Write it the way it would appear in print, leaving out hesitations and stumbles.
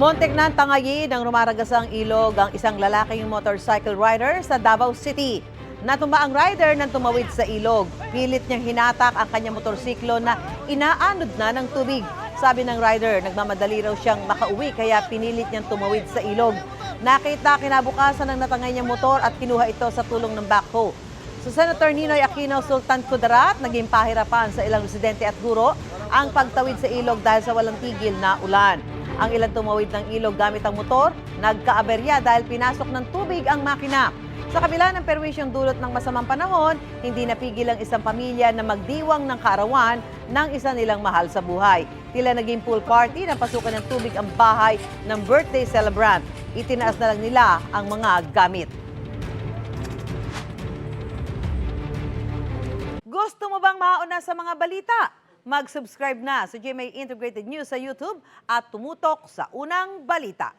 Montek na tangayin ng rumaragasang ilog ang isang lalaking motorcycle rider sa Davao City. Natuma ang rider nang tumawid sa ilog. Pilit niyang hinatak ang kanyang motorsiklo na inaanod na ng tubig. Sabi ng rider, nagmamadali raw siyang makauwi kaya pinilit niyang tumawid sa ilog. Nakita kinabukasan ng natangay niyang motor at kinuha ito sa tulong ng backhoe. Sa Senator Ninoy Aquino Sultan Kudarat, naging pahirapan sa ilang residente at guro ang pagtawid sa ilog dahil sa walang tigil na ulan. Ang ilang tumawid ng ilog gamit ang motor, nagkaaberya dahil pinasok ng tubig ang makina. Sa kabila ng perwisyong dulot ng masamang panahon, hindi napigil ang isang pamilya na magdiwang ng kaarawan ng isa nilang mahal sa buhay. Tila naging pool party na pasukan ng tubig ang bahay ng birthday celebrant. Itinaas na lang nila ang mga gamit. Gusto mo bang mauna sa mga balita? Mag-subscribe na sa GMA Integrated News sa YouTube at tumutok sa unang balita.